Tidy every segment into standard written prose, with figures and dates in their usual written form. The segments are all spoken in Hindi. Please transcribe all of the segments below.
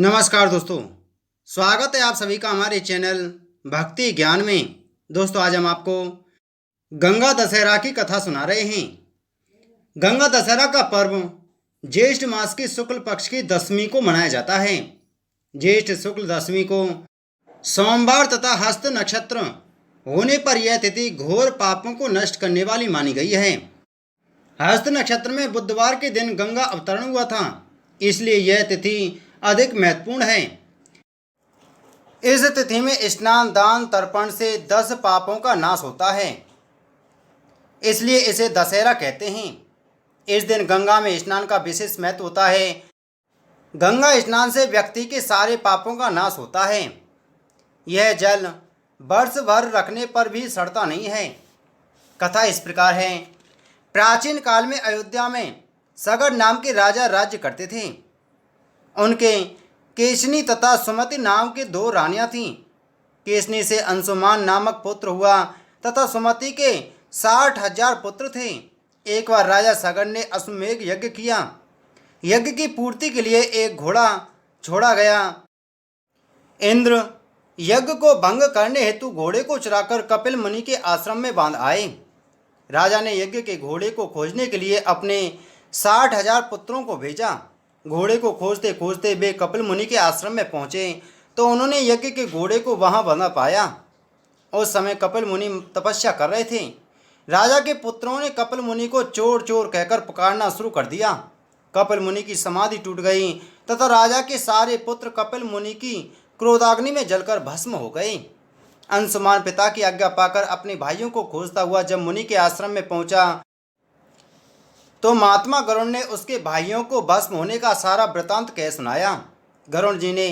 नमस्कार दोस्तों, स्वागत है आप सभी का हमारे चैनल भक्ति ज्ञान में। दोस्तों, आज हम आपको गंगा दशहरा की कथा सुना रहे हैं। गंगा दशहरा का पर्व ज्येष्ठ मास की शुक्ल पक्ष की दशमी को मनाया जाता है। ज्येष्ठ शुक्ल दशमी को सोमवार तथा हस्त नक्षत्र होने पर यह तिथि घोर पापों को नष्ट करने वाली मानी गई है। हस्त नक्षत्र में बुधवार के दिन गंगा अवतरण हुआ था, इसलिए यह तिथि अधिक महत्वपूर्ण है। इस तिथि में स्नान दान तर्पण से 10 पापों का नाश होता है, इसलिए इसे दशहरा कहते हैं। इस दिन गंगा में स्नान का विशेष महत्व होता है। गंगा स्नान से व्यक्ति के सारे पापों का नाश होता है। यह जल वर्ष भर रखने पर भी सड़ता नहीं है। कथा इस प्रकार है। प्राचीन काल में अयोध्या में सगर नाम के राजा राज्य करते थे। उनके केशनी तथा सुमति नाम के 2 रानियां थीं। केशनी से अंशुमान नामक पुत्र हुआ तथा सुमति के 60,000 पुत्र थे। एक बार राजा सगर ने अश्वमेघ यज्ञ किया। यज्ञ की पूर्ति के लिए एक घोड़ा छोड़ा गया। इंद्र यज्ञ को भंग करने हेतु घोड़े को चुराकर कपिल मुनि के आश्रम में बांध आए। राजा ने यज्ञ के घोड़े को खोजने के लिए अपने 60,000 पुत्रों को भेजा। घोड़े को खोजते खोजते वे कपिल मुनि के आश्रम में पहुंचे तो उन्होंने यज्ञ के घोड़े को वहां बंधा पाया। उस समय कपिल मुनि तपस्या कर रहे थे। राजा के पुत्रों ने कपिल मुनि को चोर चोर कहकर पुकारना शुरू कर दिया। कपिल मुनि की समाधि टूट गई तथा राजा के सारे पुत्र कपिल मुनि की क्रोधाग्नि में जलकर भस्म हो गए। अंशुमान पिता की आज्ञा पाकर अपने भाइयों को खोजता हुआ जब मुनि के आश्रम में पहुंचा तो महात्मा गरुड़ ने उसके भाइयों को भस्म होने का सारा वृतांत कह सुनाया। गरुड़ जी ने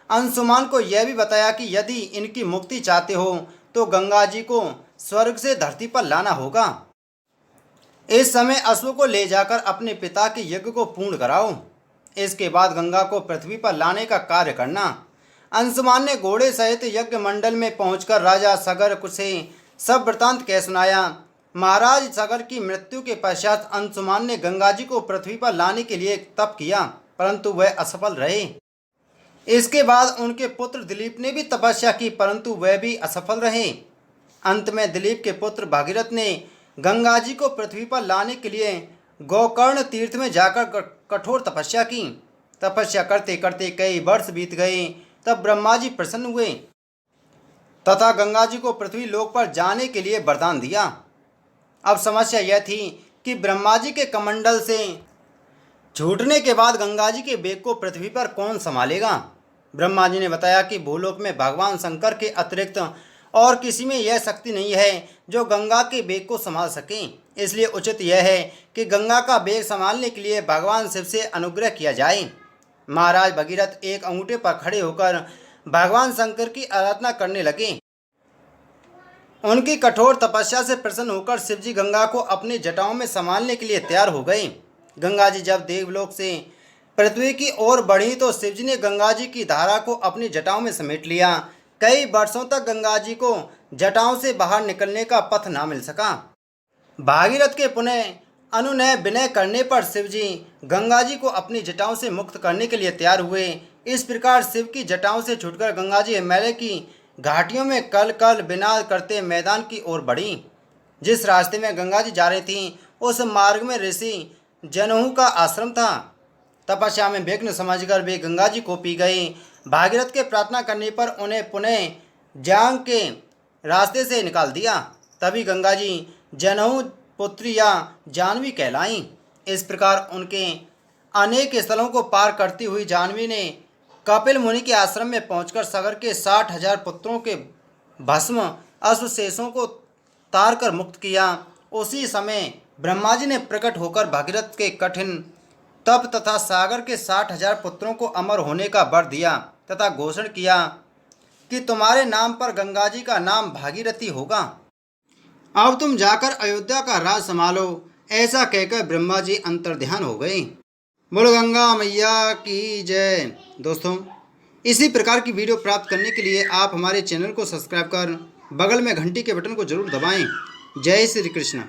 अंशुमान को यह भी बताया कि यदि इनकी मुक्ति चाहते हो तो गंगा जी को स्वर्ग से धरती पर लाना होगा। इस समय अश्व को ले जाकर अपने पिता के यज्ञ को पूर्ण कराओ। इसके बाद गंगा को पृथ्वी पर लाने का कार्य करना। अंशुमान ने घोड़े सहित यज्ञ मंडल में पहुंचकर राजा सगर से सब वृतांत कह सुनाया। महाराज सगर की मृत्यु के पश्चात अंशुमान ने गंगा जी को पृथ्वी पर लाने के लिए तप किया, परंतु वह असफल रहे। इसके बाद उनके पुत्र दिलीप ने भी तपस्या की, परंतु वह भी असफल रहे। अंत में दिलीप के पुत्र भागीरथ ने गंगा जी को पृथ्वी पर लाने के लिए गोकर्ण तीर्थ में जाकर कठोर तपस्या की। तपस्या करते करते कई वर्ष बीत गए। तब ब्रह्मा जी प्रसन्न हुए तथा गंगा जी को पृथ्वी लोक पर जाने के लिए वरदान दिया। अब समस्या यह थी कि ब्रह्मा जी के कमंडल से छूटने के बाद गंगा जी के बेग को पृथ्वी पर कौन संभालेगा। ब्रह्मा जी ने बताया कि भूलोक में भगवान शंकर के अतिरिक्त और किसी में यह शक्ति नहीं है जो गंगा के बेग को संभाल सके। इसलिए उचित यह है कि गंगा का बेग संभालने के लिए भगवान शिव से अनुग्रह किया जाए। महाराज भगीरथ एक अंगूठे पर खड़े होकर भगवान शंकर की आराधना करने लगे। उनकी कठोर तपस्या से प्रसन्न होकर शिवजी गंगा को अपनी जटाओं में संभालने के लिए तैयार हो गए। गंगा जी जब देवलोक से पृथ्वी की ओर बढ़ी तो शिवजी ने गंगा जी की धारा को अपनी जटाओं में समेट लिया। कई वर्षों तक गंगा जी को जटाओं से बाहर निकलने का पथ ना मिल सका। भागीरथ के पुनः अनुनय विनय करने पर शिवजी गंगा जी को अपनी जटाओं से मुक्त करने के लिए तैयार हुए। इस प्रकार शिव की जटाओं से छूटकर गंगा जी हिमालय की घाटियों में कल कल बिना करते मैदान की ओर बढ़ी। जिस रास्ते में गंगा जी जा रही थीं उस मार्ग में ऋषि जनहू का आश्रम था। तपस्या में विघ्न समझकर वे गंगा जी को पी गए। भागीरथ के प्रार्थना करने पर उन्हें पुनः जांग के रास्ते से निकाल दिया। तभी गंगा जी जनहू पुत्री या जानवी कहलाईं। इस प्रकार उनके अनेक स्थलों को पार करती हुई जानवी ने कपिल मुनि के आश्रम में पहुंचकर सगर के 60,000 पुत्रों के भस्म अश्वशेषों को तार कर मुक्त किया। उसी समय ब्रह्मा जी ने प्रकट होकर भागीरथ के कठिन तप तथा सागर के 60,000 पुत्रों को अमर होने का वर दिया तथा घोषणा किया कि तुम्हारे नाम पर गंगा जी का नाम भागीरथी होगा। अब तुम जाकर अयोध्या का राज संभालो। ऐसा कहकर ब्रह्मा जी अंतर्ध्यान हो गए। बोलो गंगा मैया की जय। दोस्तों, इसी प्रकार की वीडियो प्राप्त करने के लिए आप हमारे चैनल को सब्सक्राइब कर बगल में घंटी के बटन को जरूर दबाएं। जय श्री कृष्ण।